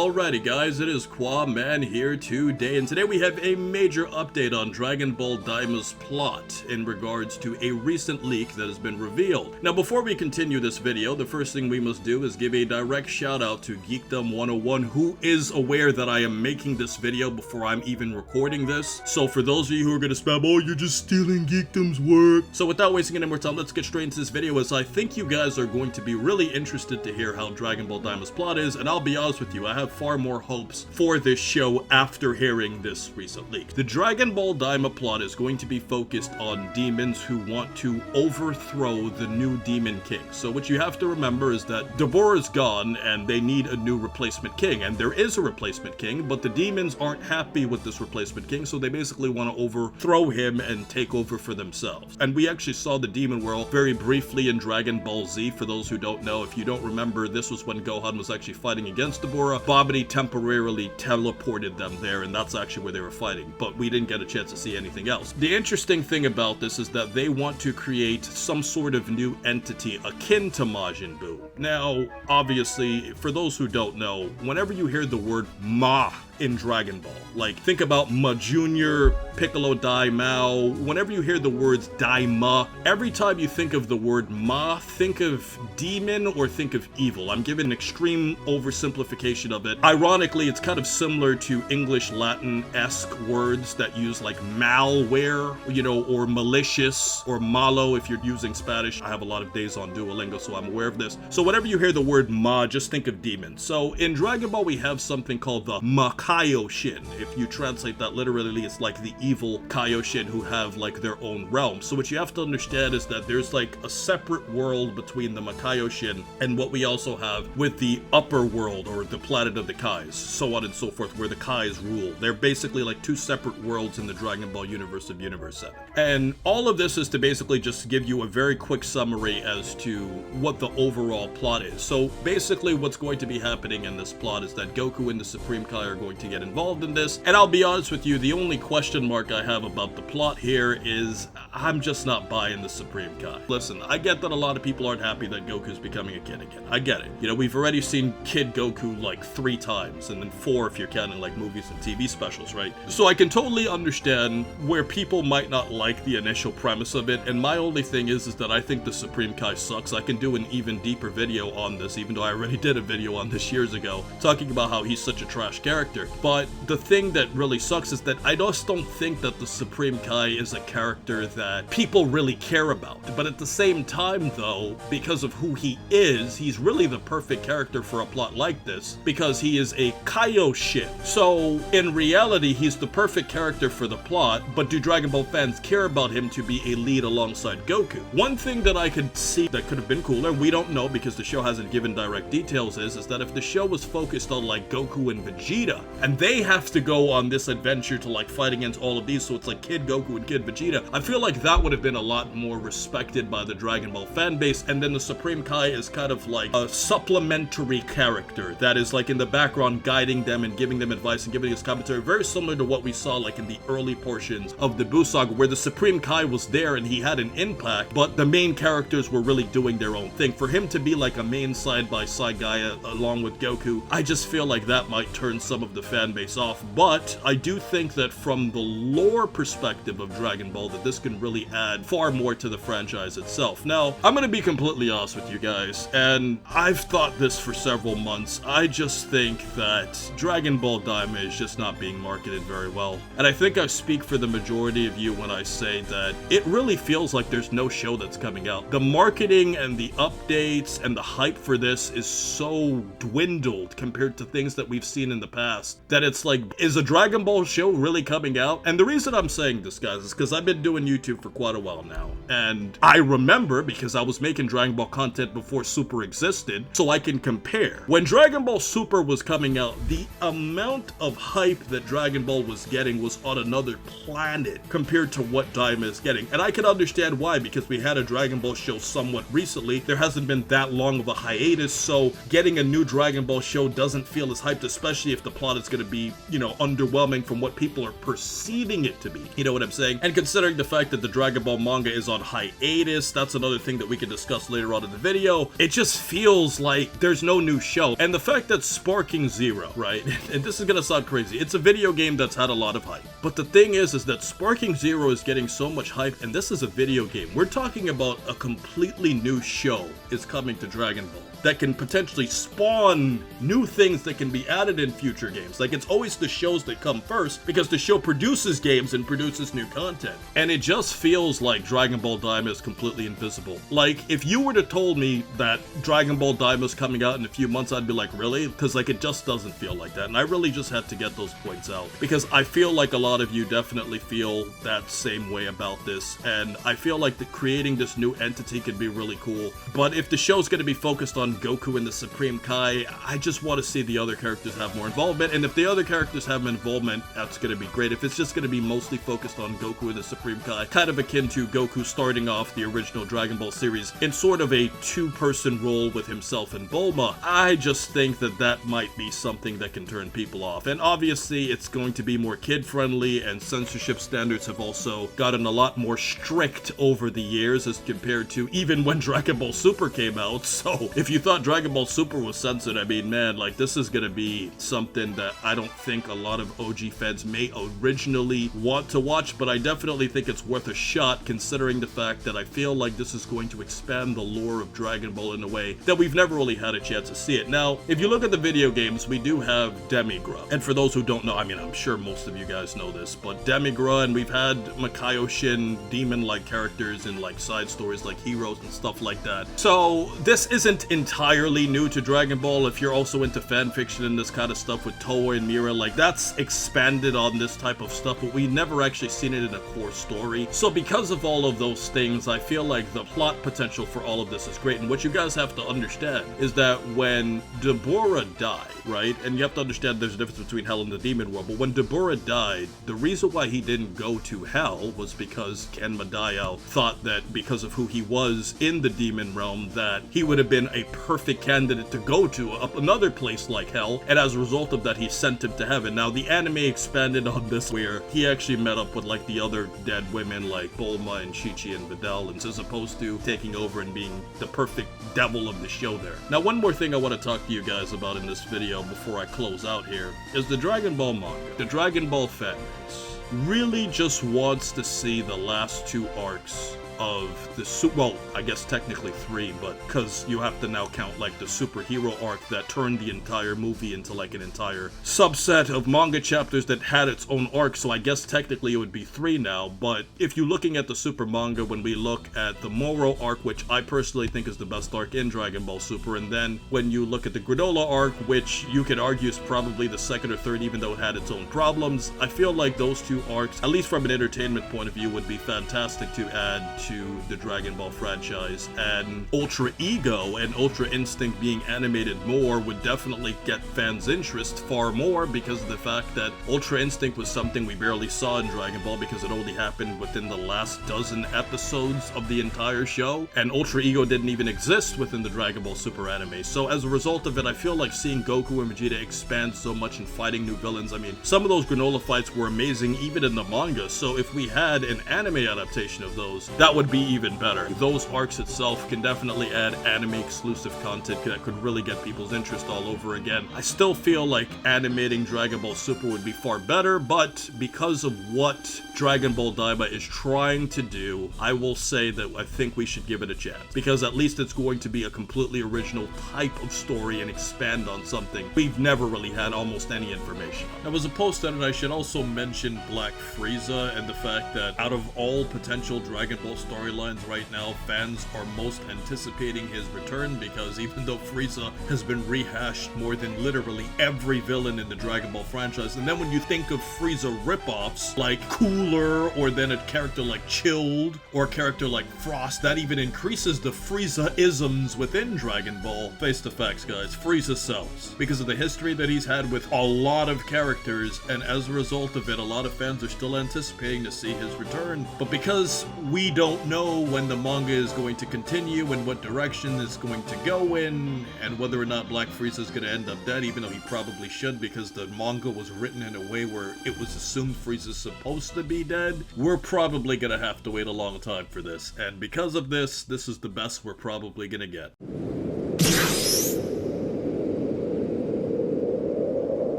Alrighty guys, it is Qaaman here today, and today we have a major update on Dragon Ball Daima's plot in regards to a recent leak that has been revealed. Now before we continue this video, the first thing we must do is give a direct shout out to Geekdom 101, who is aware that I am making this video before I'm even recording this. So for those of you who are gonna spam, oh you're just stealing Geekdom's work. So without wasting any more time, let's get straight into this video, as I think you guys are going to be really interested to hear how Dragon Ball Daima's plot is, and I'll be honest with you, I have far more hopes for this show after hearing this recent leak. The Dragon Ball Daima plot is going to be focused on demons who want to overthrow the new Demon King. So what you have to remember is that Dabura is gone and they need a new replacement king, and there is a replacement king, but the demons aren't happy with this replacement king, so they basically want to overthrow him and take over for themselves. And we actually saw the demon world very briefly in Dragon Ball Z. For those who don't know, if you don't remember, this was when Gohan was actually fighting against Dabura. Babidi temporarily teleported them there, and that's actually where they were fighting, but we didn't get a chance to see anything else. The interesting thing about this is that they want to create some sort of new entity akin to Majin Buu. Now, obviously, for those who don't know, whenever you hear the word Ma in Dragon Ball, like think about Ma Jr., Piccolo Daimao, whenever you hear the words Daima, every time you think of the word Ma, think of demon or think of evil. I'm giving an extreme oversimplification of it. Ironically, it's kind of similar to English Latin-esque words that use like malware, you know, or malicious, or malo if you're using Spanish. I have a lot of days on Duolingo, so I'm aware of this. So whenever you hear the word Ma, just think of demon. So in Dragon Ball, we have something called the Kaioshin. If you translate that literally, it's like the evil Kaioshin who have like their own realm. So what you have to understand is that there's like a separate world between the Kaioshin and what we also have with the upper world, or the planet of the Kais, so on and so forth, where the Kais rule. They're basically like two separate worlds in the Dragon Ball universe of Universe 7. And all of this is to basically just give you a very quick summary as to what the overall plot is. So basically what's going to be happening in this plot is that Goku and the Supreme Kai are going to get involved in this, and I'll be honest with you, the only question mark I have about the plot here is I'm just not buying the Supreme Kai. Listen, I get that a lot of people aren't happy that Goku's becoming a kid again. I get it. You know, we've already seen Kid Goku like 3 times, and then 4 if you're counting like movies and TV specials, right? So I can totally understand where people might not like the initial premise of it, and my only thing is that I think the Supreme Kai sucks. I can do an even deeper video on this, even though I already did a video on this years ago, talking about how he's such a trash character. But the thing that really sucks is that I just don't think that the Supreme Kai is a character that people really care about. But at the same time though, because of who he is, he's really the perfect character for a plot like this, because he is a Kaioshin. So in reality, he's the perfect character for the plot, but do Dragon Ball fans care about him to be a lead alongside Goku? One thing that I could see that could have been cooler, we don't know because the show hasn't given direct details, is that if the show was focused on like Goku and Vegeta, and they have to go on this adventure to like fight against all of these, so it's like Kid Goku and Kid Vegeta, I feel like that would have been a lot more respected by the Dragon Ball fan base. And then the Supreme Kai is kind of like a supplementary character that is like in the background guiding them and giving them advice and giving us commentary, very similar to what we saw like in the early portions of the Buu Saga, where the Supreme Kai was there and he had an impact, but the main characters were really doing their own thing. For him to be like a main side-by-side guy along with Goku, I just feel like that might turn some of the fan base off. But I do think that from the lore perspective of Dragon Ball, that this can really add far more to the franchise itself. Now, I'm gonna be completely honest with you guys, and I've thought this for several months. I just think that Dragon Ball Daima is just not being marketed very well. And I think I speak for the majority of you when I say that it really feels like there's no show that's coming out. The marketing and the updates and the hype for this is so dwindled compared to things that we've seen in the past, that it's like, is a Dragon Ball show really coming out? And the reason I'm saying this, guys, is because I've been doing YouTube for quite a while now, and I remember, because I was making Dragon Ball content before Super existed, so I can compare. When Dragon Ball Super was coming out, the amount of hype that Dragon Ball was getting was on another planet compared to what Daima is getting. And I can understand why, because we had a Dragon Ball show somewhat recently. There hasn't been that long of a hiatus, so getting a new Dragon Ball show doesn't feel as hyped, especially if the plot is going to be, you know, underwhelming from what people are perceiving it to be. You know what I'm saying? And considering the fact that the Dragon Ball manga is on hiatus, that's another thing that we can discuss later on in the video. It just feels like there's no new show. And the fact that Sparking Zero, right? And this is gonna sound crazy. It's a video game that's had a lot of hype. But the thing is that Sparking Zero is getting so much hype, and this is a video game. We're talking about a completely new show is coming to Dragon Ball that can potentially spawn new things that can be added in future games. Like, it's always the shows that come first because the show produces games and produces new content. And it just feels like Dragon Ball Daima is completely invisible. Like, if you were to told me that Dragon Ball Daima is coming out in a few months, I'd be like, really? Because, like, it just doesn't feel like that. And I really just had to get those points out. Because I feel like a lot of you definitely feel that same way about this. And I feel like creating this new entity could be really cool. But if the show's going to be focused on Goku and the Supreme Kai, I just want to see the other characters have more involvement, and if the other characters have involvement, that's going to be great. If it's just going to be mostly focused on Goku and the Supreme Kai, kind of akin to Goku starting off the original Dragon Ball series in sort of a two-person role with himself and Bulma, I just think that that might be something that can turn people off. And obviously, it's going to be more kid-friendly, and censorship standards have also gotten a lot more strict over the years as compared to even when Dragon Ball Super came out. So if you thought Dragon Ball Super was censored, I mean, man, like, this is gonna be something that I don't think a lot of OG fans may originally want to watch, but I definitely think it's worth a shot considering the fact that I feel like this is going to expand the lore of Dragon Ball in a way that we've never really had a chance to see it. Now, if you look at the video games, we do have Demigra, and for those who don't know, I mean, I'm sure most of you guys know this, but Demigra, and we've had Makaioshin demon-like characters in like side stories like Heroes and stuff like that. So this isn't entirely new to Dragon Ball. If you're also into fanfiction and this kind of stuff with Towa and Mira, like, that's expanded on this type of stuff, but we never actually seen it in a core story. So because of all of those things, I feel like the plot potential for all of this is great. And what you guys have to understand is that when Dabura died, right, and you have to understand there's a difference between hell and the demon world, but when Dabura died, the reason why he didn't go to hell was because Ken Madayao thought that because of who he was in the demon realm, that he would have been a perfect candidate to go to another place like hell, and as a result of that, he sent him to heaven. Now, the anime expanded on this where he actually met up with like the other dead women like Bulma and Chi-Chi and Videl, and as opposed to taking over and being the perfect devil of the show there. Now, one more thing I want to talk to you guys about in this video before I close out here is the Dragon Ball manga. The Dragon Ball fan base really just wants to see the last two arcs of the well, I guess technically three, but because you have to now count like the superhero arc that turned the entire movie into like an entire subset of manga chapters that had its own arc, so I guess technically it would be three now. But if you're looking at the super manga, when we look at the Moro arc, which I personally think is the best arc in Dragon Ball Super, and then when you look at the Granola arc, which you could argue is probably the second or third, even though it had its own problems, I feel like those two arcs, at least from an entertainment point of view, would be fantastic to add to the Dragon Ball franchise. And Ultra Ego and Ultra Instinct being animated more would definitely get fans' interest far more, because of the fact that Ultra Instinct was something we barely saw in Dragon Ball because it only happened within the last dozen episodes of the entire show, and Ultra Ego didn't even exist within the Dragon Ball Super anime. So as a result of it, I feel like seeing Goku and Vegeta expand so much and fighting new villains, I mean, some of those Granola fights were amazing even in the manga, so if we had an anime adaptation of those, that would be even better. Those arcs itself can definitely add anime exclusive content that could really get people's interest all over again. I still feel like animating Dragon Ball Super would be far better, but because of what Dragon Ball Daima is trying to do, I will say that I think we should give it a chance, because at least it's going to be a completely original type of story and expand on something we've never really had almost any information on. Now, as a post-edit, I should also mention Black Frieza and the fact that out of all potential Dragon Ball storylines right now, fans are most anticipating his return, because even though Frieza has been rehashed more than literally every villain in the Dragon Ball franchise, and then when you think of Frieza ripoffs like Cooler, or then a character like Chilled, or a character like Frost, that even increases the Frieza-isms within Dragon Ball. Face the facts, guys, Frieza sells because of the history that he's had with a lot of characters, and as a result of it, a lot of fans are still anticipating to see his return. But because we don't know when the manga is going to continue and what direction it's going to go in, and whether or not Black Frieza is going to end up dead, even though he probably should, because the manga was written in a way where it was assumed Frieza's supposed to be dead, we're probably going to have to wait a long time for this. And because of this, this is the best we're probably going to get.